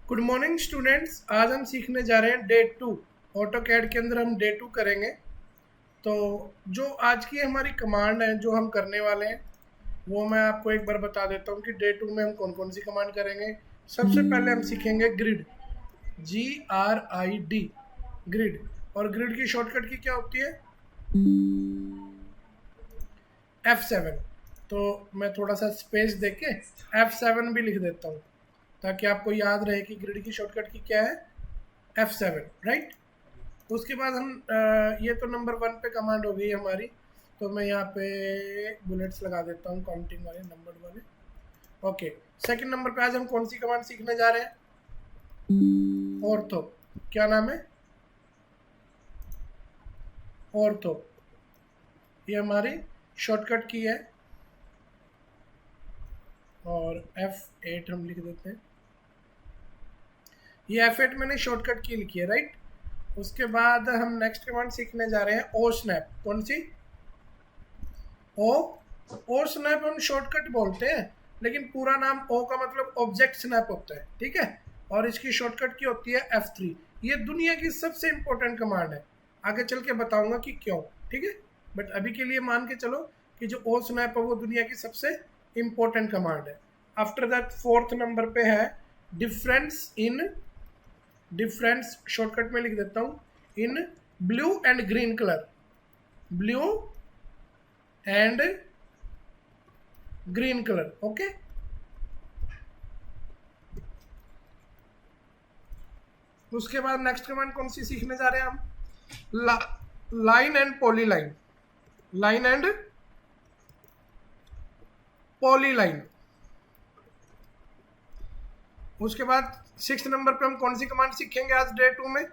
Good morning students. आज हम सीखने जा रहे हैं डे 2। ऑटो कैड के अंदर हम डे 2 करेंगे। तो जो आज की हमारी कमांड है जो हम करने वाले हैं वो मैं आपको एक बार बता देता हूँ कि डे 2 में हम कौन कौन सी कमांड करेंगे। सबसे पहले हम सीखेंगे ग्रिड, GRID, ग्रिड। और ग्रिड की शॉर्टकट की क्या होती है? F7। तो मैं थोड़ा सा स्पेस दे के F7 भी लिख देता हूँ ताकि आपको याद रहे कि ग्रिड की शॉर्टकट की क्या है, F7, राइट। उसके बाद हम ये तो नंबर 1 पे कमांड हो गई हमारी। तो मैं यहाँ पे बुलेट्स लगा देता हूँ काउंटिंग वाले, नंबर वाले। ओके, सेकंड नंबर पे आज हम कौन सी कमांड सीखने जा रहे हैं? ऑर्थो। क्या नाम है? ऑर्थो। ये हमारी शॉर्टकट की है और F8 हम लिख देते हैं। ये F8 मैंने शॉर्टकट की लिखी है, राइट। उसके बाद हम नेक्स्ट कमांड सीखने जा रहे हैं ओ स्नैप। कौन सी? ओ स्नैप हम शॉर्टकट बोलते हैं, लेकिन पूरा नाम ओ का मतलब ऑब्जेक्ट स्नैप होता है, ठीक है। और इसकी शॉर्टकट की होती है F3। ये दुनिया की सबसे इंपॉर्टेंट कमांड है, आगे चल के बताऊंगा कि क्यों, ठीक है। बट अभी के लिए मान के चलो कि जो ओ स्नैप है वो दुनिया की सबसे इंपॉर्टेंट कमांड है। आफ्टर दैट फोर्थ नंबर पे है डिफरेंस इन। डिफरेंस शॉर्टकट में लिख देता हूँ in blue and green colour. Blue and green colour, okay. उसके बाद नेक्स्ट कमांड कौन सी सीखने जा रहे हैं हम? Line and polyline. Line and polyline. उसके बाद 6th नंबर पे हम कौन सी कमांड सीखेंगे आज डे 2 में?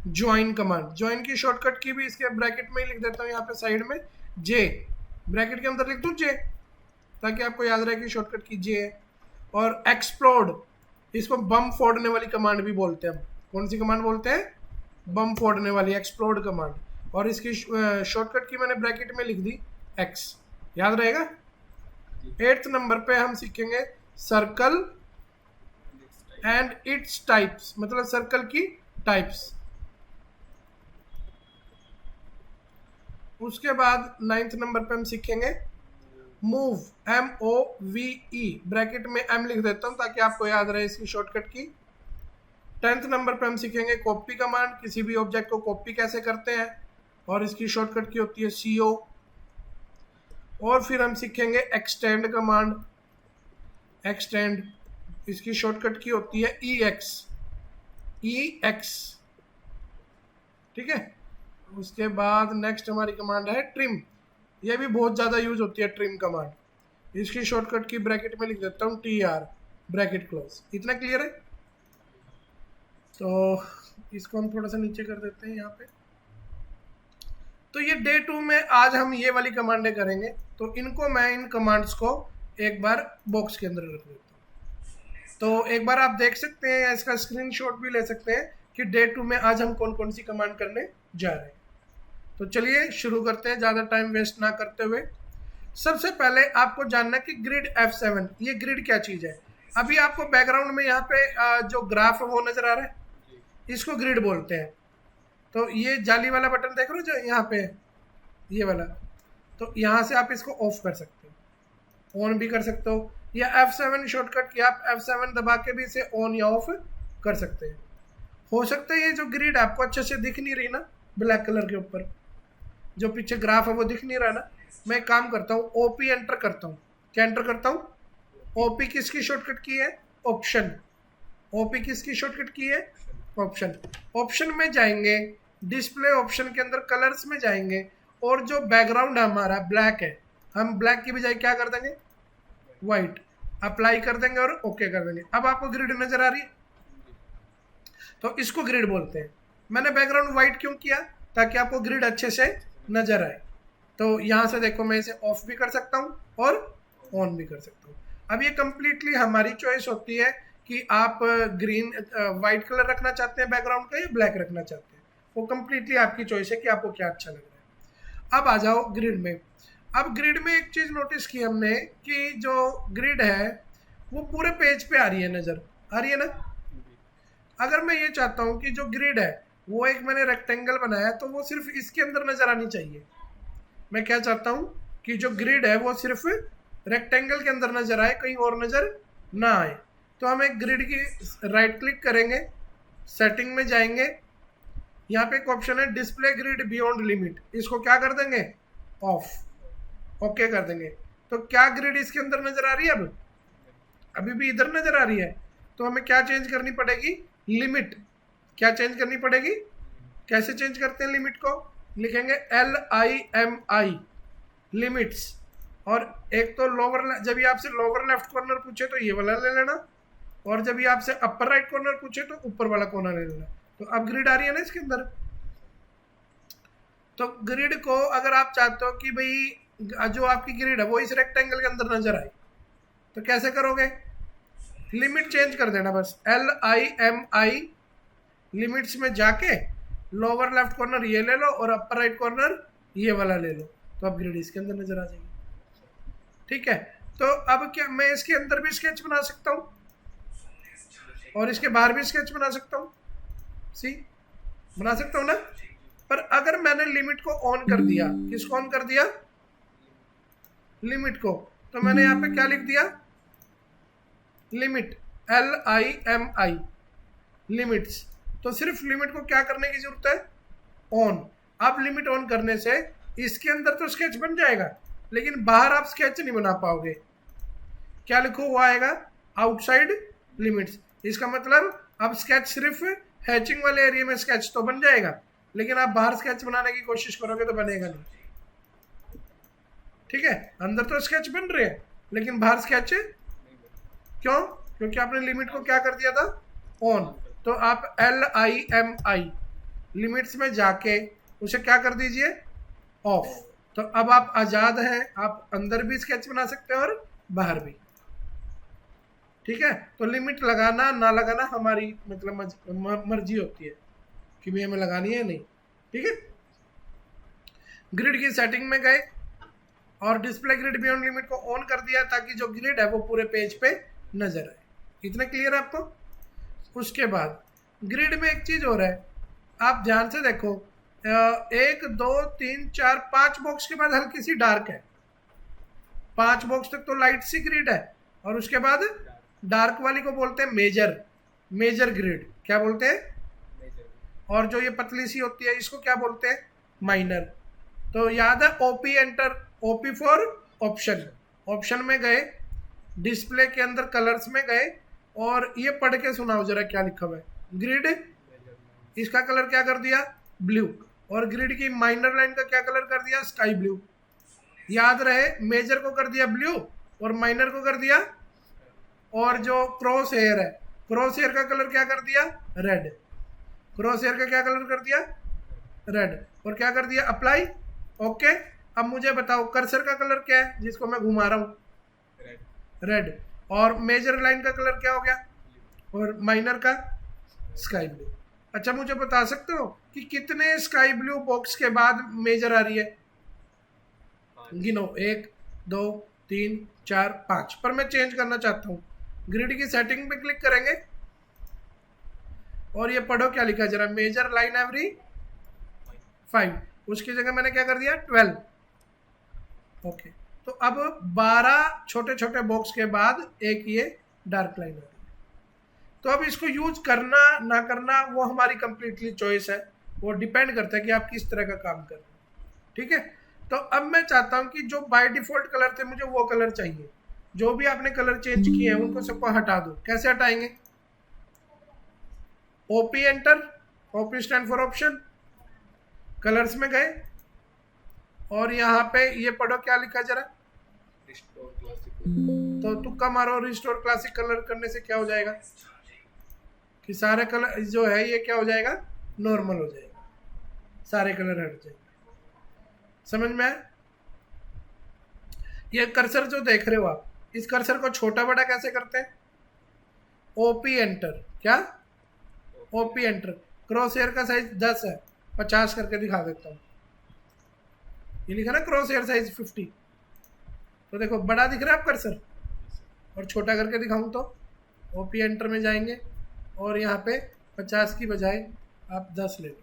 Join command. ज्वाइन की शॉर्टकट की भी इसके ब्रैकेट में ही लिख देता हूँ यहाँ पे साइड में, जे। ब्रैकेट के अंदर लिख दूँ जे, ताकि आपको याद रहे कि शॉर्टकट की जे है। और एक्सप्लोड, इसको बम फोड़ने वाली कमांड भी बोलते हैं हम। कौन सी कमांड बोलते हैं? बम फोड़ने वाली, एक्सप्लोड कमांड। और इसकी शॉर्टकट की मैंने ब्रैकेट में लिख दी एक्स, याद रहेगा। 8th नंबर पे हम सीखेंगे सर्कल एंड इट्स टाइप्स, मतलब सर्कल की टाइप्स। उसके बाद 9th नंबर पे हम सीखेंगे मूव, MOVE। ब्रैकेट में M लिख देता हूँ ताकि आपको याद रहे इसकी शॉर्टकट की। 10th नंबर पे हम सीखेंगे कॉपी कमांड, किसी भी ऑब्जेक्ट को कॉपी कैसे करते हैं, और इसकी शॉर्टकट की होती है CO। और फिर हम सीखेंगे एक्सटेंड कमांड। एक्सटेंड, इसकी शॉर्टकट की होती है EX, ठीक है। उसके बाद नेक्स्ट हमारी कमांड है ट्रिम। यह भी बहुत ज़्यादा यूज होती है ट्रिम कमांड। इसकी शॉर्टकट की ब्रैकेट में लिख देता हूँ TR, ब्रैकेट क्लोज। इतना क्लियर है? तो इसको हम थोड़ा सा नीचे कर देते हैं यहाँ पे। तो ये डे 2 में आज हम ये वाली कमांडें करेंगे। तो इनको मैं, इन कमांड्स को एक बार बॉक्स के अंदर रख देता हूँ। तो एक बार आप देख सकते हैं या इसका स्क्रीनशॉट भी ले सकते हैं कि डे 2 में आज हम कौन कौन सी कमांड करने जा रहे हैं। तो चलिए शुरू करते हैं ज़्यादा टाइम वेस्ट ना करते हुए। सबसे पहले आपको जानना है कि ग्रिड F7, ये ग्रिड क्या चीज़ है। अभी आपको बैकग्राउंड में यहाँ पे जो ग्राफ है वो नजर आ रहा है, इसको ग्रिड बोलते हैं। तो ये जाली वाला बटन देख रहे हो जो यहाँ पे, ये वाला, तो यहाँ से आप इसको ऑफ कर सकते हो, ऑन भी कर सकते हो, या F7 शॉर्टकट की आप F7 दबा के भी इसे ऑन या ऑफ कर सकते हैं। हो सकता है ये जो ग्रिड आपको अच्छे से दिख नहीं रही ना, ब्लैक कलर के ऊपर जो पीछे ग्राफ है वो दिख नहीं रहा ना, मैं एक काम करता हूँ OP एंटर करता हूँ। क्या एंटर करता हूँ? OP किसकी शॉर्टकट की है? ऑप्शन। OP किसकी शॉर्टकट की है? ऑप्शन। ऑप्शन में जाएंगे, डिस्प्ले ऑप्शन के अंदर कलर्स में जाएंगे, और जो बैकग्राउंड हमारा ब्लैक है, हम ब्लैक की बजाय क्या कर देंगे? व्हाइट। अप्लाई कर देंगे और ओके कर देंगे। अब आपको ग्रिड नजर आ रही है, तो इसको ग्रिड बोलते हैं। मैंने बैकग्राउंड व्हाइट क्यों किया? ताकि आपको ग्रिड अच्छे से नजर आए। तो यहाँ से देखो मैं इसे ऑफ भी कर सकता हूँ और ऑन भी कर सकता हूँ। अब ये कंप्लीटली हमारी चॉइस होती है कि आप ग्रीन वाइट कलर रखना चाहते हैं बैकग्राउंड का या ब्लैक रखना चाहते हैं। वो कंप्लीटली आपकी चॉइस है कि आपको क्या अच्छा लग रहा है। अब आ जाओ ग्रिड में। अब ग्रिड में एक चीज़ नोटिस की हमने कि जो ग्रिड है वो पूरे पेज पे आ रही है नज़र। आ रही है ना। अगर मैं ये चाहता हूँ कि जो ग्रिड है वो एक मैंने रेक्टेंगल बनाया है, तो वो सिर्फ इसके अंदर नजर आनी चाहिए। मैं क्या चाहता हूँ कि जो ग्रिड है वो सिर्फ रेक्टेंगल के अंदर नजर आए, कहीं और नजर ना आए। तो हम एक ग्रिड की राइट क्लिक करेंगे, सेटिंग में जाएंगे, यहाँ पे एक ऑप्शन है डिस्प्ले ग्रिड बियॉन्ड लिमिट, इसको क्या कर देंगे, ऑफ, ओके कर देंगे। तो क्या ग्रिड इसके अंदर नजर आ रही है, अब अभी भी इधर नजर आ रही है। तो हमें क्या चेंज करनी पड़ेगी, लिमिट, क्या चेंज करनी पड़ेगी, कैसे चेंज करते हैं लिमिट को, लिखेंगे LIMI लिमिट्स। और एक तो लोअर, जब ये आपसे लोअर लेफ्ट कॉर्नर पूछे तो ये वाला ले लेना, और जब ये आपसे अपर राइट कॉर्नर पूछे तो ऊपर वाला कॉर्नर ले लेना। तो अब ग्रिड आ रही है ना इसके अंदर। तो ग्रिड को अगर आप चाहते हो कि भाई जो आपकी ग्रिड है वो इस रेक्टेंगल के अंदर नजर आए, तो कैसे करोगे, लिमिट चेंज कर देना बस, LIMI लिमिट्स में जाके लोअर लेफ्ट कॉर्नर ये ले लो और अपर राइट कॉर्नर ये वाला ले लो, तो अब ग्रिड इसके अंदर नजर आ जाएगी। ठीक है, तो अब क्या मैं इसके अंदर भी स्केच बना सकता हूँ और इसके बाहर भी स्केच बना सकता हूँ, सी बना सकता हूँ ना। पर अगर मैंने लिमिट को ऑन कर दिया, किसको ऑन कर दिया, लिमिट को, तो मैंने यहाँ पे क्या लिख दिया, लिमिट, LIMI लिमिट्स। तो सिर्फ लिमिट को क्या करने की जरूरत है, ऑन। आप लिमिट ऑन करने से इसके अंदर तो स्केच बन जाएगा, लेकिन बाहर आप स्केच नहीं बना पाओगे। क्या लिखो हुआ आएगा, आउटसाइड लिमिट्स। इसका मतलब अब स्केच सिर्फ हैचिंग वाले एरिया में स्केच तो बन जाएगा, लेकिन आप बाहर स्केच बनाने की कोशिश करोगे तो बनेगा नहीं। ठीक है, अंदर तो स्केच बन रहे हैं लेकिन बाहर स्केच, क्यों, क्योंकि आपने लिमिट को क्या कर दिया था, ऑन। तो आप LIMI लिमिट्स में जाके उसे क्या कर दीजिए, ऑफ। तो अब आप आजाद हैं, आप अंदर भी स्केच बना सकते हैं और बाहर भी। ठीक है, तो लिमिट लगाना ना लगाना हमारी मतलब मर्जी होती है कि भी हमें लगानी है नहीं। ठीक है, ग्रिड की सेटिंग में गए और डिस्प्ले ग्रिड बियॉन्ड लिमिट को ऑन कर दिया ताकि जो ग्रिड है वो पूरे पेज पे नजर आए। इतना क्लियर है आपको। उसके बाद ग्रिड में एक चीज हो रहा है, आप ध्यान से देखो, 1 2 3 4 5 बॉक्स के बाद हल्की सी डार्क है, 5 बॉक्स तक तो लाइट सी ग्रिड है, और उसके बाद डार्क वाली को बोलते हैं मेजर ग्रिड। क्या बोलते हैं, और जो ये पतली सी होती है इसको क्या बोलते हैं, माइनर। तो याद है OP enter, OP for option. Option में गए, डिस्प्ले के अंदर कलर्स में गए, और ये पढ़ के सुनाओ जरा क्या लिखा हुआ है, ग्रिड, इसका कलर क्या कर दिया, ब्लू, और ग्रिड की माइनर लाइन का क्या कलर कर दिया, स्काई ब्लू। याद रहे, मेजर को कर दिया ब्लू और माइनर को कर दिया, और जो क्रॉस हेयर है, क्रॉस हेयर का कलर क्या कर दिया, रेड, क्रॉस हेयर का क्या कलर कर दिया, रेड, और क्या कर दिया, अप्लाई। ओके, अब मुझे बताओ कर्सर का कलर क्या है जिसको मैं घुमा रहा हूँ, रेड, और मेजर लाइन का कलर क्या हो गया, और माइनर का स्काई ब्लू। अच्छा, मुझे बता सकते हो कि कितने स्काई ब्लू बॉक्स के बाद मेजर आ रही है, गिनो, 1 2 3 4 5। पर मैं चेंज करना चाहता हूँ, ग्रिड की सेटिंग पे क्लिक करेंगे और ये पढ़ो क्या लिखा जरा, मेजर लाइन एवरी 5, उसकी जगह मैंने क्या कर दिया, 12। ओके, तो अब 12 छोटे छोटे बॉक्स के बाद एक ये डार्क लाइन आ रही है। तो अब इसको यूज करना ना करना वो हमारी कंप्लीटली चॉइस है, वो डिपेंड करता है कि आप किस तरह का काम कर रहे हैं। ठीक है, तो अब मैं चाहता हूं कि जो बाय डिफॉल्ट कलर थे मुझे वो कलर चाहिए, जो भी आपने कलर चेंज किए हैं उनको सबको हटा दो। कैसे हटाएंगे, OP enter, OP stand for option, colours में गए और यहाँ पे ये पढ़ो क्या लिखा जरा, तो तुक्का मारो, रिस्टोर क्लासिक कलर करने से क्या हो जाएगा कि सारे कलर जो है ये क्या हो जाएगा, नॉर्मल हो जाएगा, सारे कलर हट जाएंगे। समझ में आया। ये कर्सर जो देख रहे हो आप, इस कर्सर को छोटा बड़ा कैसे करते हैं, OP एंटर, क्या OP एंटर, क्रॉस हेयर का साइज 10 है, 50 करके दिखा देता हूँ। ये लिखा ना क्रॉस हेयर साइज 50, तो देखो बड़ा दिख रहा है आप कर्सर, और छोटा करके दिखाऊं तो ओपी एंटर में जाएंगे और यहाँ पे 50 की बजाय आप 10 ले लो,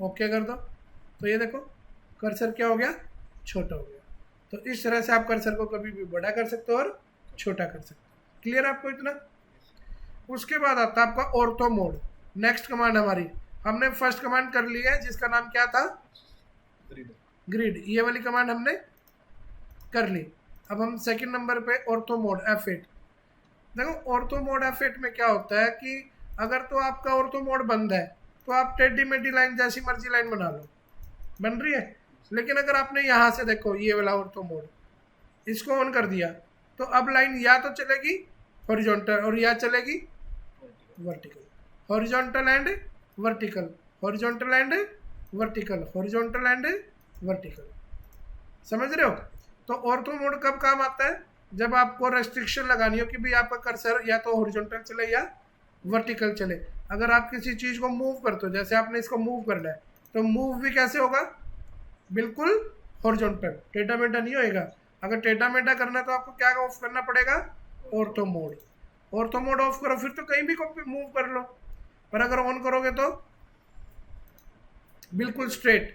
ओके कर दो। तो ये देखो कर्सर क्या हो गया, छोटा हो गया। तो इस तरह से आप कर्सर को कभी भी बड़ा कर सकते हो और छोटा कर सकते हो। क्लियर आपको इतना? उसके बाद आता है आपका ऑर्थो मोड। नेक्स्ट कमांड हमारी, हमने फर्स्ट कमांड कर ली है जिसका नाम क्या था, ग्रिड। ये वाली कमांड हमने कर ली। अब हम सेकंड नंबर पे ऑर्थो मोड F8। देखो ऑर्थो मोड F8 में क्या होता है कि अगर तो आपका ऑर्थो मोड बंद है तो आप टेढ़ी मेढ़ी लाइन जैसी मर्जी लाइन बना लो, बन रही है। लेकिन अगर आपने यहाँ से देखो ये वाला ऑर्थो मोड इसको ऑन कर दिया तो अब लाइन या तो चलेगी हॉरिजॉन्टल और या चलेगी vertical, horizontal and vertical, horizontal and vertical, horizontal and vertical. समझ रहे हो? तो ऑर्थो मोड कब काम आता है, जब आपको रेस्ट्रिक्शन लगानी हो कि भाई आपका कर्सर या तो हॉरिजॉन्टल चले या वर्टिकल चले। अगर आप किसी चीज को मूव करते हो, जैसे आपने इसको मूव करना है, तो मूव भी कैसे होगा, बिल्कुल हॉरिजॉन्टल, टेढ़ा मेढ़ा नहीं होएगा। अगर टेढ़ा मेढ़ा करना है तो आपको क्या ऑफ करना पड़ेगा, ortho mode. Ortho mode of करो फिर तो कहीं भी मूव कर लो, पर अगर ऑन करोगे तो बिल्कुल स्ट्रेट।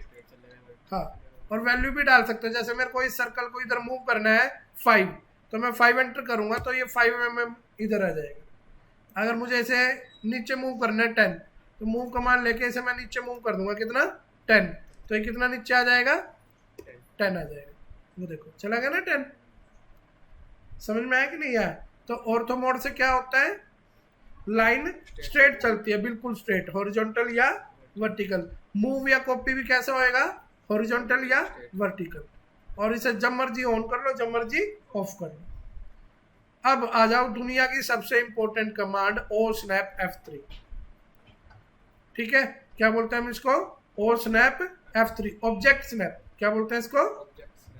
हाँ, और वैल्यू भी डाल सकते हो। जैसे मेरे को इस सर्कल को इधर मूव करना है 5, तो मैं 5 एंटर करूंगा तो ये 5 mm इधर आ जाएगा। अगर मुझे इसे नीचे मूव करना है 10, तो मूव कमांड लेके इसे मैं नीचे मूव कर दूंगा, कितना 10, तो ये कितना नीचे आ जाएगा, 10 आ जाएगा। वो देखो चला गया ना 10। समझ में आया कि नहीं आया? तो ऑर्थो मोड से क्या होता है, लाइन स्ट्रेट चलती है, बिल्कुल स्ट्रेट, हॉरिजॉन्टल या वर्टिकल। मूव या कॉपी भी कैसा होएगा, हॉरिजॉन्टल या वर्टिकल। और इसे जब मर्जी ऑन कर लो, जब मर्जी ऑफ कर लो। अब आ जाओ दुनिया की सबसे इंपॉर्टेंट कमांड ओ स्नैप F3। ठीक है, क्या बोलते हैं हम इसको, ओ स्नैप F3, ऑब्जेक्ट स्नैप। क्या बोलते हैं इसको,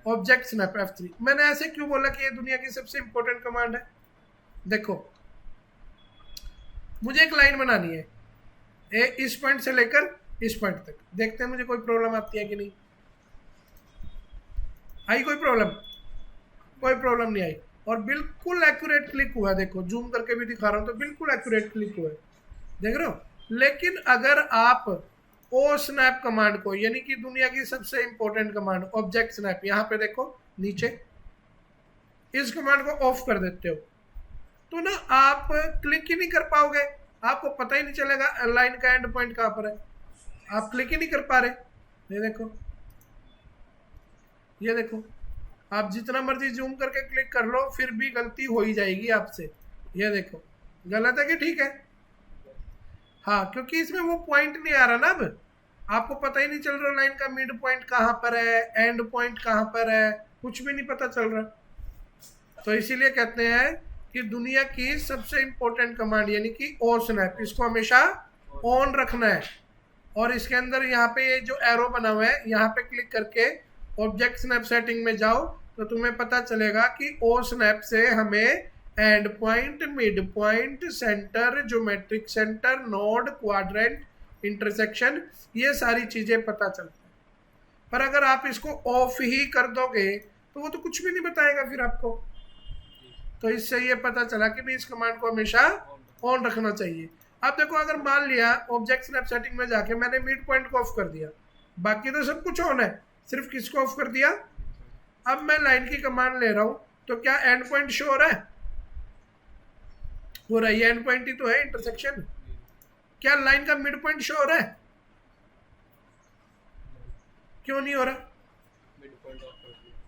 ऑब्जेक्ट स्नैप F3। मैंने ऐसे क्यों बोला कि ये दुनिया की सबसे इंपॉर्टेंट कमांड है? देखो मुझे एक लाइन बनानी है, इस पॉइंट से लेकर इस पॉइंट तक। देखते हैं मुझे कोई प्रॉब्लम आती है कि नहीं आई। कोई प्रॉब्लम, कोई प्रॉब्लम नहीं आई। और बिल्कुल एक्यूरेट क्लिक हुआ, देखो जूम करके भी दिखा रहा हूं तो बिल्कुल एक्यूरेट क्लिक हुआ है, देख रहे हो। लेकिन अगर आप ओ स्नैप कमांड को, यानी कि दुनिया की सबसे इंपॉर्टेंट कमांड ऑब्जेक्ट स्नैप, यहाँ पे देखो नीचे, इस कमांड को ऑफ कर देते हो तो ना आप क्लिक ही नहीं कर पाओगे, आपको पता ही नहीं चलेगा लाइन का एंड पॉइंट कहाँ पर है, आप क्लिक ही नहीं कर पा रहे। ये देखो, ये देखो, आप जितना मर्जी जूम करके क्लिक कर लो फिर भी गलती हो ही जाएगी आपसे। ये देखो गलत है कि ठीक है? हाँ, क्योंकि इसमें वो पॉइंट नहीं आ रहा ना, अब आपको पता ही नहीं चल रहा लाइन का मिड पॉइंट कहाँ पर है, एंड पॉइंट कहाँ पर है, कुछ भी नहीं पता चल रहा। तो इसीलिए कहते हैं कि दुनिया की सबसे इंपॉर्टेंट कमांड यानी कि ओ स्नैप, इसको हमेशा ऑन रखना है। और इसके अंदर यहाँ पे ये जो एरो बना हुआ है, यहाँ पे क्लिक करके ऑब्जेक्ट स्नैप सेटिंग में जाओ तो तुम्हें पता चलेगा कि ओ स्नैप से हमें and point, mid point, centre, geometric centre, node, quadrant, intersection, ये सारी चीजें पता चलती है। पर अगर आप इसको ऑफ ही कर दोगे तो वो तो कुछ भी नहीं बताएगा फिर आपको। तो इससे ये पता चला कि भी इस कमांड को हमेशा ऑन रखना चाहिए। अब देखो, अगर मान लिया ऑब्जेक्ट स्नैप सेटिंग में जाके मैंने मिड पॉइंट को ऑफ कर दिया, बाकी तो सब कुछ ऑन है, सिर्फ किसको ऑफ कर दिया। अब मैं लाइन की कमांड ले रहा हूं तो क्या एंड पॉइंट शो हो रहा है, हो रहा है, ये एंड पॉइंट ही तो है, इंटरसेक्शन। क्या लाइन का मिड पॉइंट शो हो रहा है, क्यों नहीं हो रहा?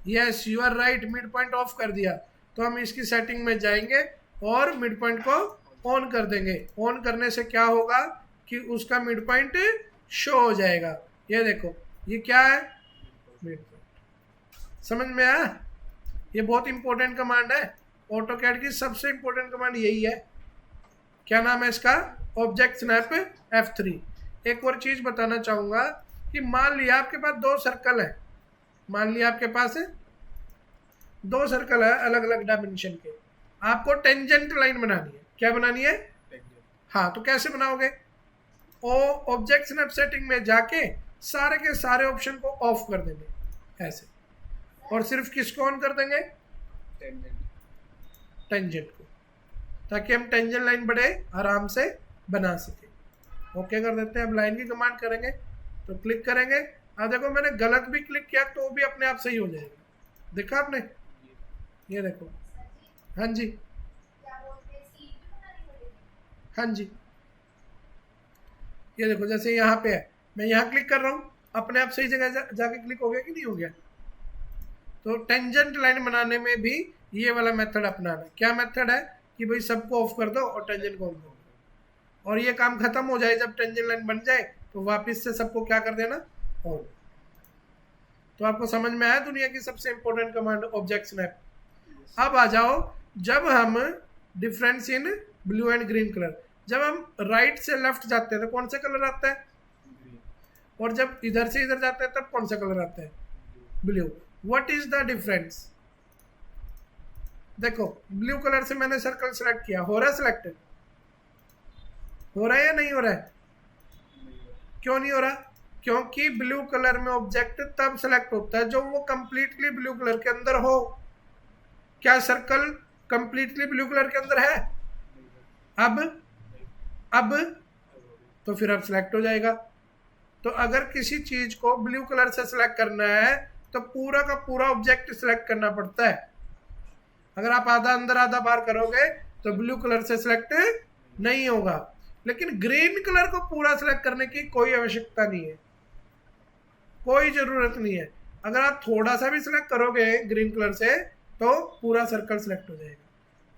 Yes, you are right, mid point of कर दिया। तो हम इसकी सेटिंग में जाएंगे और मिड पॉइंट को ऑन कर देंगे। ऑन करने से क्या होगा कि उसका मिड पॉइंट शो हो जाएगा। ये देखो, ये क्या है, मिड पॉइंट। समझ में आया? ये बहुत इंपॉर्टेंट कमांड है, ऑटोकैड की सबसे इंपॉर्टेंट कमांड यही है। क्या नाम है इसका, ऑब्जेक्ट स्नैप F3। एक और चीज बताना चाहूंगा कि मान लिया आपके पास दो सर्कल है, मान लिया आपके पास दो सर्कल है अलग अलग डायमेंशन के, आपको टेंजेंट लाइन बनानी है। क्या बनानी है? हाँ, तो कैसे बनाओगे? ऑब्जेक्ट स्नैप सेटिंग में जाके सारे के सारे ऑप्शन को ऑफ कर देंगे ऐसे, और सिर्फ किसको ऑन कर देंगे, टेंजेंट को, ताकि हम टेंजेंट लाइन बड़े आराम से बना सके। ओके कर देते हैं। अब लाइन की कमांड करेंगे तो क्लिक करेंगे। अब देखो मैंने गलत भी क्लिक किया तो भी अपने आप सही हो जाएगा। देखा आपने, ये देखो। हाँ जी, हाँ जी, ये देखो जैसे यहाँ पे है, मैं यहाँ क्लिक कर रहा हूँ, अपने आप सही जगह जाके क्लिक हो गया कि नहीं हो गया। तो टेंजेंट लाइन बनाने में भी ये वाला मेथड अपनाना है। क्या मेथड है कि भाई सबको ऑफ कर दो और टेंजेंट को ऑन कर दो, और ये काम खत्म हो जाए। जब टेंजेंट लाइन बन जाए तो वापस से सबको क्या कर देना, ऑन। तो आपको समझ में आया दुनिया की सबसे इंपॉर्टेंट कमांड ऑब्जेक्ट स्नैप। अब आ जाओ, जब हम difference in blue and green colour, जब हम राइट से लेफ्ट जाते हैं तो कौन सा कलर आता है, और जब इधर से इधर जाते हैं तब कौन सा कलर आता है, blue. What is the difference? देखो ब्लू कलर से मैंने सर्कल सेलेक्ट किया, हो रहा है सिलेक्टेड, हो रहा है या नहीं हो रहा है? क्यों नहीं हो रहा? क्योंकि ब्लू कलर में ऑब्जेक्ट तब सेलेक्ट होता है जो वो कंप्लीटली ब्लू कलर के अंदर हो। क्या सर्कल कंप्लीटली ब्लू कलर के अंदर है? अब तो फिर अब सिलेक्ट हो जाएगा। तो अगर किसी चीज को ब्लू कलर से सिलेक्ट करना है तो पूरा का पूरा ऑब्जेक्ट सिलेक्ट करना पड़ता है। अगर आप आधा अंदर आधा बाहर करोगे तो ब्लू कलर से सिलेक्ट नहीं होगा। लेकिन ग्रीन कलर को पूरा सिलेक्ट करने की कोई आवश्यकता नहीं है, कोई जरूरत नहीं है। अगर आप थोड़ा सा भी सिलेक्ट करोगे ग्रीन कलर से तो पूरा सर्कल सिलेक्ट हो जाएगा।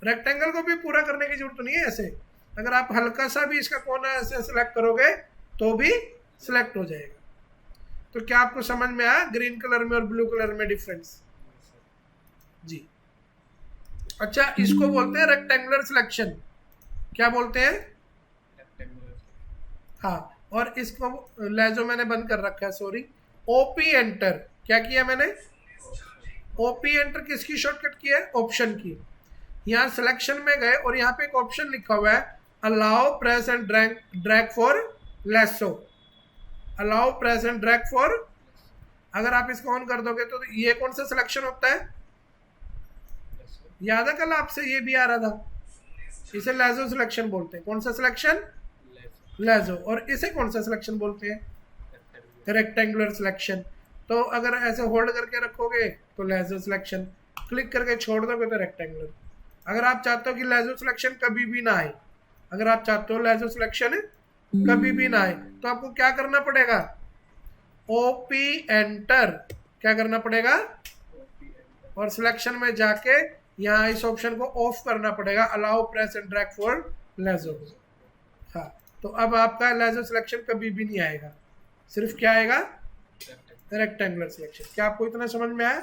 रेक्टेंगल को भी पूरा करने की जरूरत नहीं है ऐसे, अगर आप हल्का सा भी इसका कोना ऐसे सिलेक्ट करोगे तो भी सिलेक्ट हो जाएगा। तो क्या आपको समझ में आया ग्रीन कलर में और ब्लू कलर में डिफरेंस? जी। अच्छा, इसको बोलते हैं रेक्टेंगुलर सिलेक्शन। क्या बोलते हैं? हाँ, और इसको लेजो मैंने बंद कर रखा है, सॉरी। ओपी एंटर, क्या किया मैंने? ओपी एंटर किसकी शॉर्टकट की है? ऑप्शन की। यहाँ सिलेक्शन में गए और यहाँ पे एक ऑप्शन लिखा हुआ है allow press and drag for lasso. Allow press and drag for, अगर आप इसको ऑन कर दोगे तो ये कौन सा सिलेक्शन होता है? याद है कल आपसे ये भी आ रहा था, इसे लेजो सिलेक्शन बोलते हैं। कौन सा सिलेक्शन? लेजो। और इसे कौन सा सिलेक्शन बोलते हैं? Rectangular selection. तो अगर ऐसे होल्ड करके रखोगे तो लेजो सिलेक्शन, क्लिक करके छोड़ दोगे तो रेक्टेंगुलर। अगर आप चाहते हो कि लेजो सिलेक्शन कभी भी ना आए, अगर आप चाहते हो लेजो सिलेक्शन कभी भी ना आए, तो आपको क्या करना पड़ेगा? OP enter. क्या करना पड़ेगा? और सिलेक्शन में जाके यहाँ इस ऑप्शन को ऑफ करना पड़ेगा, allow press and drag for लेजो। हाँ, तो अब आपका लेजो सिलेक्शन कभी भी नहीं आएगा, सिर्फ क्या आएगा? Rectangular selection. क्या आपको इतना समझ में आया?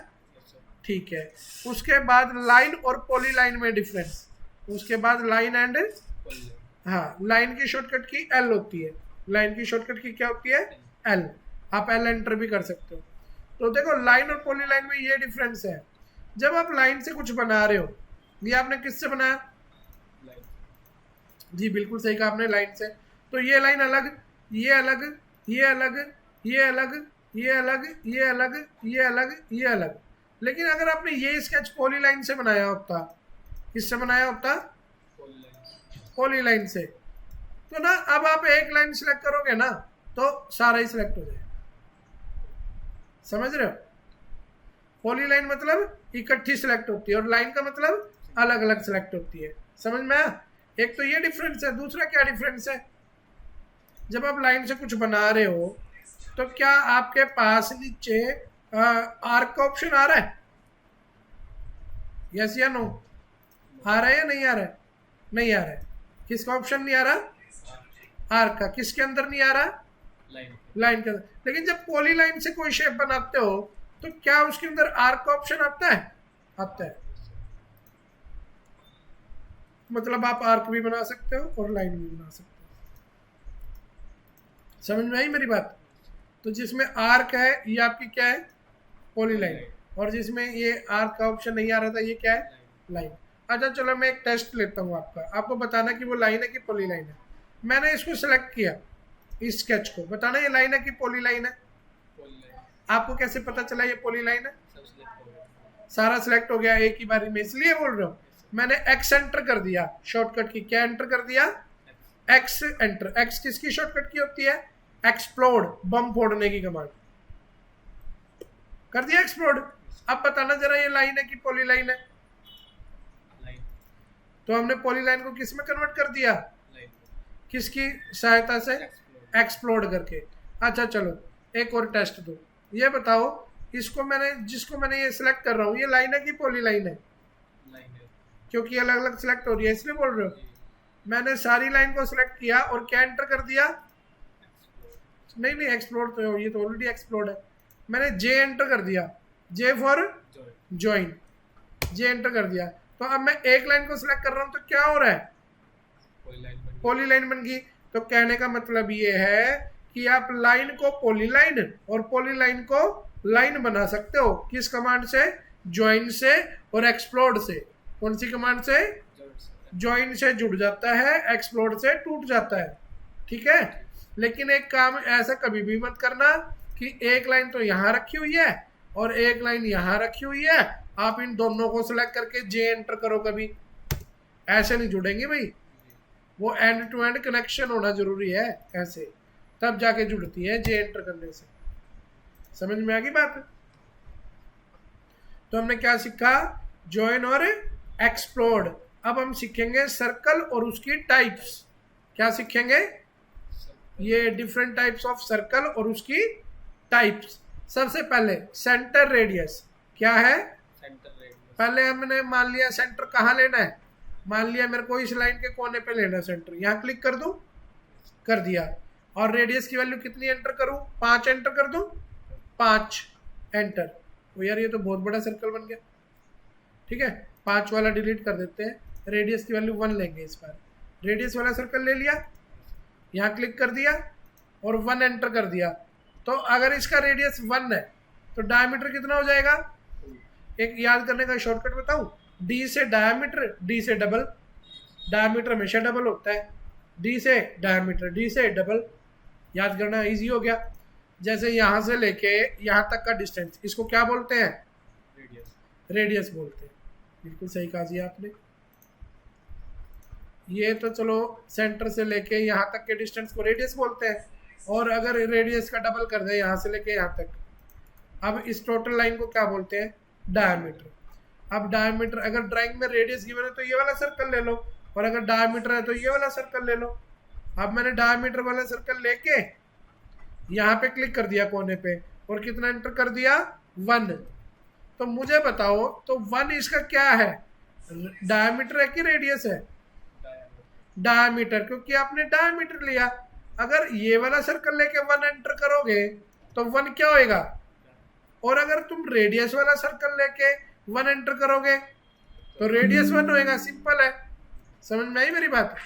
ठीक है। उसके बाद लाइन और पॉली लाइन में डिफरेंस। उसके बाद लाइन एंड, हाँ, लाइन की शॉर्टकट की एल होती है। लाइन की शॉर्टकट की क्या होती है? एल। आप एल एंटर भी कर सकते हो। तो देखो लाइन और पॉली लाइन में ये डिफरेंस है। जब आप लाइन से कुछ बना रहे हो, ये आपने किससे बनाया? जी बिल्कुल सही कहा आपने, लाइन से। तो ये लाइन अलग, ये अलग, ये अलग, ये अलग, ये अलग, ये अलग, ये अलग, ये अलग। लेकिन अगर आपने ये स्केच पॉली लाइन से बनाया होता, किससे बनाया होता? पॉली लाइन से, तो ना अब आप एक लाइन सिलेक्ट करोगे ना तो सारा ही सिलेक्ट हो जाएगा। समझ रहे हो? पॉली लाइन मतलब इकट्ठी सिलेक्ट होती है और लाइन का मतलब अलग अलग सिलेक्ट होती है। समझ में आया? एक तो ये डिफरेंस है। दूसरा क्या डिफरेंस है? जब आप लाइन से कुछ बना रहे हो तो क्या आपके पास नीचे आर्क का ऑप्शन आ रहा है? यस या नो? आ रहा है या नहीं आ रहा है? नहीं आ रहा है। किसका ऑप्शन नहीं आ रहा? आर्क का। किसके अंदर नहीं आ रहा? लाइन के अंदर। लेकिन जब पॉली लाइन से कोई शेप बनाते हो तो क्या उसके अंदर आर्क का ऑप्शन आता है? आता है। मतलब आप आर्क भी बना सकते हो और लाइन भी बना सकते हो। समझ में आई मेरी बात? तो जिसमें आर्क है ये आपकी क्या है? Poly line. और जिसमें ये आर्क का ऑप्शन नहीं आ रहा था ये क्या है? लाइन। अच्छा चलो मैं एक टेस्ट लेता हूँ आपका, आपको बताना कि वो लाइन है कि पॉली लाइन है। मैंने इसको सिलेक्ट किया, इस स्केच को, बताना ये लाइन है कि पॉली लाइन है। आपको कैसे पता चला ये पॉली लाइन है? सारा सिलेक्ट हो गया एक ही बारी में, इसलिए बोल रहा हूँ। मैंने एक्स एंटर कर दिया, शॉर्टकट की क्या एंटर कर दिया, एक्स एंटर। एक्स किसकी शॉर्टकट की होती है, एक्सप्लोड, बम फोड़ने की कमांड। कर दिया एक्सप्लोड। अब बताना जरा ये लाइन है कि पॉली लाइन है, तो हमने पॉली लाइन को किस में कन्वर्ट कर दिया, किसकी सहायता से, एक्सप्लोड करके। अच्छा चलो एक और टेस्ट दो, ये बताओ इसको मैंने, जिसको मैंने ये सिलेक्ट कर रहा हूँ, ये लाइन है कि पॉली लाइन है, क्योंकि अलग अलग सिलेक्ट हो रही है इसलिए बोल रहे हो। मैंने सारी लाइन को सिलेक्ट किया और क्या एंटर कर दिया, नहीं नहीं एक्सप्लोड तो ये तो ऑलरेडी एक्सप्लोड है। मैंने जे एंटर कर दिया, J for join, J enter कर दिया। तो अब मैं एक लाइन को सिलेक्ट कर रहा हूं तो क्या हो रहा है, पॉली लाइन बन गई। तो कहने का मतलब ये है कि आप लाइन को पॉली लाइन और पॉली लाइन को लाइन बना सकते हो, किस कमांड से, ज्वाइन से और एक्सप्लोड से। कौन सी कमांड से, ज्वाइन से जुड़ जाता है, एक्सप्लोड से टूट जाता है, ठीक है। लेकिन एक काम ऐसा कभी भी मत करना कि एक लाइन तो यहाँ रखी हुई है और एक लाइन यहाँ रखी हुई है, आप इन दोनों को सिलेक्ट करके जे एंटर करो, कभी ऐसे नहीं जुड़ेंगे भाई। वो एंड टू एंड कनेक्शन होना जरूरी है, ऐसे तब जाके जुड़ती है जे एंटर करने से। समझ में आ गई बात। तो हमने क्या सीखा, ज्वाइन और एक्सप्लोड। अब हम सीखेंगे सर्कल और उसकी टाइप्स। क्या सीखेंगे, ये डिफरेंट टाइप्स ऑफ सर्कल और उसकी टाइप्स। सबसे पहले सेंटर रेडियस क्या है, सेंटर रेडियस। पहले हमने मान लिया सेंटर कहाँ लेना है, मान लिया मेरे को इस लाइन के कोने पे लेना है सेंटर, यहाँ क्लिक कर दूं, कर दिया। और रेडियस की वैल्यू कितनी एंटर करूं, 5 एंटर कर दूं, 5 एंटर। तो यार ये तो बहुत बड़ा सर्कल बन गया, ठीक है 5 वाला डिलीट कर देते हैं, रेडियस की वैल्यू 1 लेंगे इस बार। रेडियस वाला सर्कल ले लिया, यहाँ क्लिक कर दिया और 1 एंटर कर दिया। तो अगर इसका रेडियस 1 है तो डायमीटर कितना हो जाएगा, एक याद करने का शॉर्टकट बताऊं, डी से डायमीटर, डी से डबल, डायमीटर हमेशा डबल होता है, डी से डायमीटर, डी से डबल, याद करना इजी हो गया। जैसे यहाँ से लेके यहाँ तक का डिस्टेंस, इसको क्या बोलते हैं, रेडियस, रेडियस बोलते हैं। बिल्कुल सही कहा जी आपने। ये तो चलो सेंटर से लेके यहाँ तक के डिस्टेंस को रेडियस बोलते हैं, और अगर रेडियस का डबल कर दे यहाँ से लेके यहाँ तक, अब इस टोटल लाइन को क्या बोलते हैं, डायमीटर। अब डायमीटर, अगर ड्राइंग में रेडियस गिवन है तो ये वाला सर्कल ले लो, और अगर डायमीटर है तो ये वाला सर्कल ले लो। अब मैंने डायमीटर वाला सर्कल लेके यहाँ पे क्लिक कर दिया कोने पे, और कितना एंटर कर दिया, 1। तो मुझे बताओ तो 1 इसका क्या है, डायमीटर है कि रेडियस है, डायमीटर, क्योंकि आपने डायमीटर लिया। अगर ये वाला सर्कल लेके 1 एंटर करोगे तो 1 क्या होएगा, और अगर तुम रेडियस वाला सर्कल लेके 1 एंटर करोगे तो रेडियस 1 होएगा, सिंपल है। समझ में आई मेरी बात।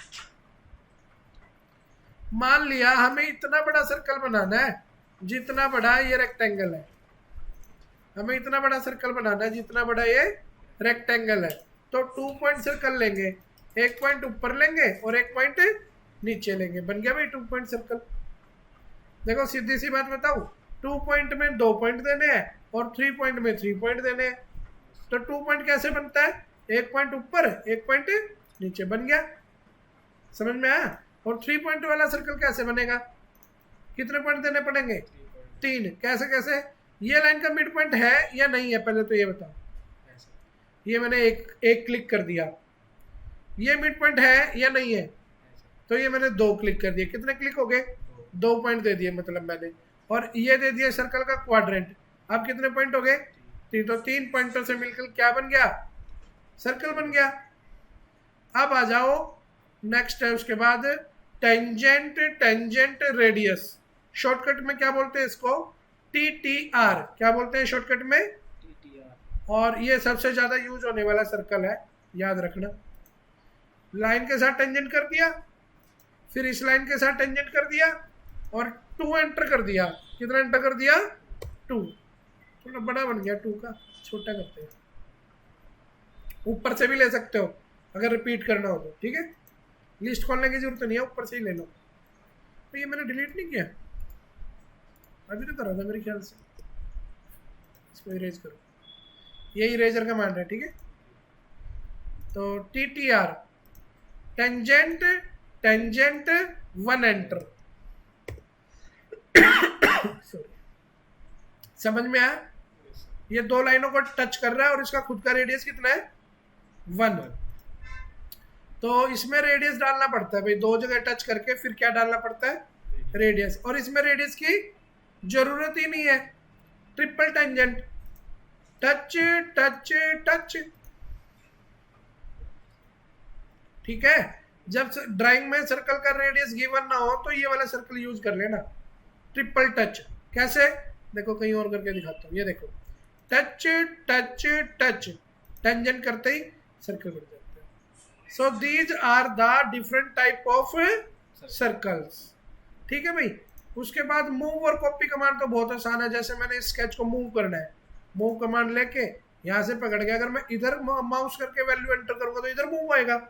मान लिया हमें इतना बड़ा सर्कल बनाना है जितना बड़ा ये रेक्टेंगल है, हमें इतना बड़ा सर्कल बनाना है जितना बड़ा ये रेक्टेंगल है। तो 2 पॉइंट सर्कल लेंगे, एक पॉइंट ऊपर लेंगे और एक पॉइंट नीचे लेंगे, बन गया भाई 2 पॉइंट सर्कल। देखो सीधी सी बात बताऊं, 2 पॉइंट में 2 पॉइंट देने हैं और 3 पॉइंट में 3 पॉइंट देने हैं। तो 2 पॉइंट कैसे बनता है, एक पॉइंट ऊपर एक पॉइंट नीचे, बन गया। समझ में आया। और 3 पॉइंट वाला सर्कल कैसे बनेगा, कितने पॉइंट देने पड़ेंगे, 3। कैसे कैसे, ये लाइन का मिड पॉइंट है या नहीं है, पहले तो ये बताओ। ये मैंने एक क्लिक कर दिया, ये मिड पॉइंट है या नहीं है, तो ये मैंने 2 क्लिक कर दिए, कितने क्लिक हो गए, 2 पॉइंट दे दिए मतलब मैंने। और ये दे दिया सर्कल का क्वाड्रेंट, अब कितने पॉइंट हो गए, 3। तो 3 पॉइंटों से मिलकर क्या बन गया, सर्कल बन गया। अब आ जाओ नेक्स्ट है उसके बाद टेंजेंट, टेंजेंट रेडियस, शॉर्टकट में क्या बोलते हैं इसको, TTR, क्या बोलते हैं शॉर्टकट में, TTR। और ये सबसे ज्यादा यूज होने वाला सर्कल है, याद रखना। लाइन के साथ टेंजेंट कर दिया, फिर इस लाइन के साथ टेंजेंट कर दिया और 2 एंटर कर दिया, कितना एंटर कर दिया, 2। थोड़ा बड़ा बन गया 2 का, छोटा करते हैं। ऊपर से भी ले सकते हो अगर रिपीट करना हो तो, ठीक है। लिस्ट खोलने की जरूरत नहीं है, ऊपर से ही ले लो। तो ये मैंने डिलीट नहीं किया, अभी तो करा था मेरे ख्याल से। इसको इरेज करो, ये इरेजर कमांड है, ठीक है। तो TTR टेंजेंट टेंजेंट 1 एंटर। समझ में आया? ये दो लाइनों को टच कर रहा है और इसका खुद का रेडियस कितना है 1। तो इसमें रेडियस डालना पड़ता है भाई, दो जगह टच करके फिर क्या डालना पड़ता है रेडियस, और इसमें रेडियस की जरूरत ही नहीं है। Triple tangent touch touch touch, ठीक है। जब ड्राइंग में सर्कल का रेडियस गिवन ना हो तो ये वाला सर्कल यूज कर लेना, ट्रिपल टच। कैसे? देखो कहीं और करके दिखाता हूँ, ये देखो टच टच टच, टेंजेंट करते ही सर्कल बन जाता है। So these are the different type of circles, ठीक है भाई। उसके बाद मूव और कॉपी कमांड तो बहुत आसान है। जैसे मैंने स्केच को मूव करना है, मूव कमांड लेके यहाँ से पकड़ के अगर मैं इधर माउस करके वैल्यू एंटर करूंगा तो इधर मूव आएगा,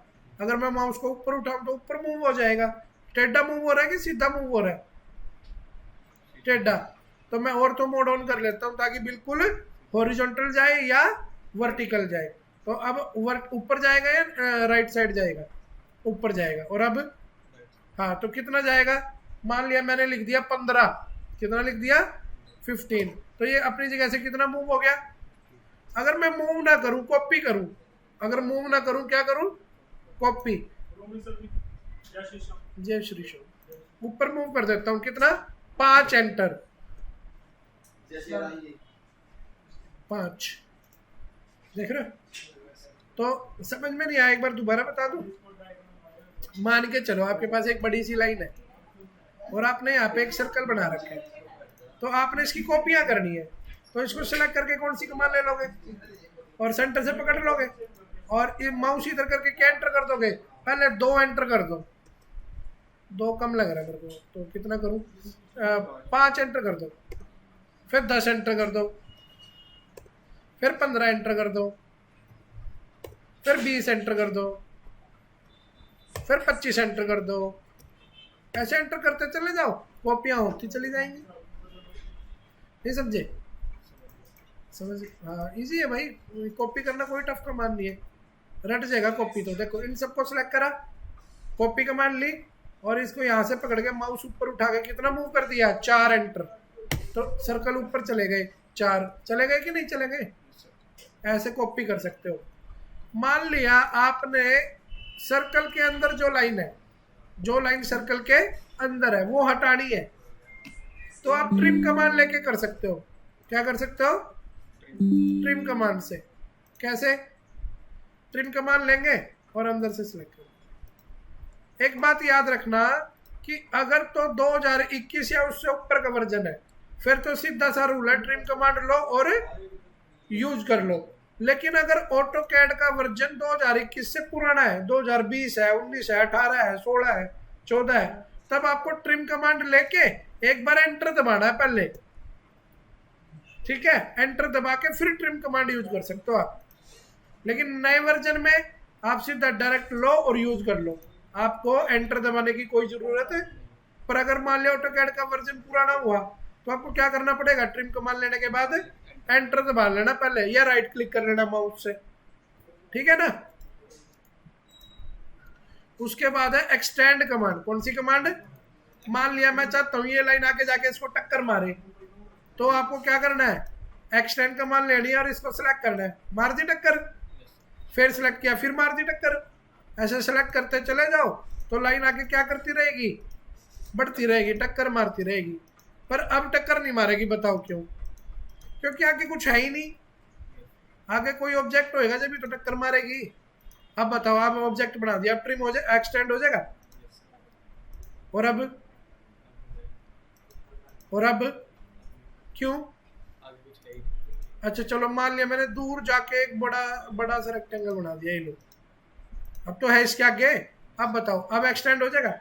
अगर मैं माउस को ऊपर उठाऊं तो ऊपर मूव हो जाएगा। टेढ़ा मूव हो रहा है कि सीधा मूव हो रहा है? टेढ़ा। तो मैं और तो मोड ऑन कर लेता हूँ ताकि बिल्कुल हॉरिजॉन्टल जाए या वर्टिकल जाए। तो अब ऊपर जाएगा या राइट साइड जाएगा? ऊपर जाएगा। और अब हाँ, तो कितना जाएगा? मान लिया मैंने लिख दिया 15, कितना लिख दिया 15, तो ये अपनी जगह से कितना मूव हो गया। अगर मैं मूव ना करूं कॉपी करूं, अगर मूव ना करूं क्या करूं? कॉपी। जय श्री राम। ऊपर मूव कर देता हूं, कितना 5 एंटर, 5 देख रहे हो? तो समझ में नहीं आया, एक बार दोबारा बता दूं। मान के चलो आपके पास एक बड़ी सी लाइन है और आपने यहाँ पे एक सर्कल बना रखा है, तो आपने इसकी कॉपियां करनी है। तो इसको सिलेक्ट करके कौन सी कमांड ले लोगे और सेंटर से पकड़ लोगे और ये माउस इधर करके क्या एंटर कर दोगे? पहले 2 एंटर कर दो, 2 कम लग रहा है मेरे को, तो कितना करूं? 5 एंटर कर दो, फिर 10 एंटर कर दो, फिर 15 एंटर कर दो, फिर 20 एंटर कर दो, फिर 25 एंटर कर दो। ऐसे एंटर करते चले जाओ, कॉपियां होती चली जाएंगी। नहीं समझे? समझ? हाँ इजी है भाई, कॉपी करना कोई टफ कमांड नहीं है, रट जाएगा कॉपी। तो देखो इन सबको सिलेक्ट करा, कॉपी कमांड ली और इसको यहाँ से पकड़ के माउस ऊपर उठा के कितना मूव कर दिया? 4 एंटर। तो सर्कल ऊपर चले गए, 4 चले गए कि नहीं चले गए? ऐसे कॉपी कर सकते हो। मान लिया आपने सर्कल के अंदर जो लाइन है, जो लाइन सर्कल के अंदर है वो हटानी है, तो आप ट्रिम कमांड लेके कर सकते हो। क्या कर सकते हो? ट्रिम कमांड से। कैसे? ट्रिम कमांड लेंगे और अंदर से सिलेक्ट करेंगे। एक बात याद रखना कि अगर तो 2021 या उससे ऊपर का वर्जन है फिर तो सीधा सा रूल है, ट्रिम कमांड लो और यूज कर लो। लेकिन अगर ऑटो कैड का वर्जन 2021 से पुराना है, 2020 है, 19 है, 18 है, 16 है, 14 है, तब आपको ट्रिम कमांड लेके एक बार एंटर दबाना है पहले, ठीक है? एंटर दबा के फिर ट्रिम कमांड यूज कर सकते हो आप। लेकिन नए वर्जन में आप सीधा डायरेक्ट लो और यूज कर लो, आपको एंटर दबाने की कोई जरूरत है। पर अगर मान लिया ऑटो कैड का वर्जन पुराना हुआ तो आपको क्या करना पड़ेगा? ट्रिम कमांड लेने के बाद एंटर दबा लेना पहले या राइट क्लिक कर लेना माउस से, ठीक है ना? उसके बाद है एक्सटेंड कमांड। कौन सी कमांड? मान लिया मैं चाहता हूं ये लाइन आके जाके इसको टक्कर मारे, तो आपको क्या करना है? एक्सटेंड कमांड लेनी है और इसको सिलेक्ट करना है, मार दी टक्कर, फिर सिलेक्ट किया, फिर मार दी टक्कर। ऐसे सिलेक्ट करते चले जाओ तो लाइन आगे क्या करती रहेगी? बढ़ती रहेगी, टक्कर मारती रहेगी। पर अब टक्कर नहीं मारेगी, बताओ क्यों? क्योंकि आगे कुछ है ही नहीं, आगे कोई ऑब्जेक्ट होएगा जब भी तो टक्कर मारेगी। अब बताओ, आप ऑब्जेक्ट बना दिया, अब ट्रिम हो जाए, एक्सटेंड हो जाएगा। और अब क्यों? अच्छा चलो मान लिया मैंने दूर जाके एक बड़ा सा रेक्टेंगल बना दिया, ये लो, अब तो है इसके आगे। अब बताओ, अब एक्सटेंड हो जाएगा?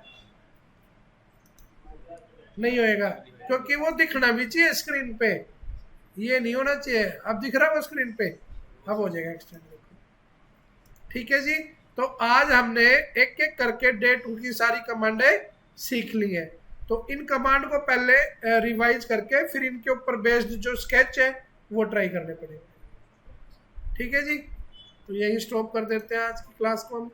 नहीं होएगा, क्योंकि वो दिखना भी चाहिए स्क्रीन पे, ये नहीं होना चाहिए। अब दिख रहा है वो स्क्रीन पे, अब हो जाएगा एक्सटेंड। ठीक है जी, तो आज हमने एक एक करके डे 2 की सारी कमांडें सीख ली है। तो इन कमांड को पहले रिवाइज करके फिर इनके ऊपर बेस्ड जो स्केच है वो ट्राई करने पड़ेंगे। ठीक है जी। तो यही स्टॉप कर देते हैं आज की क्लास को हम।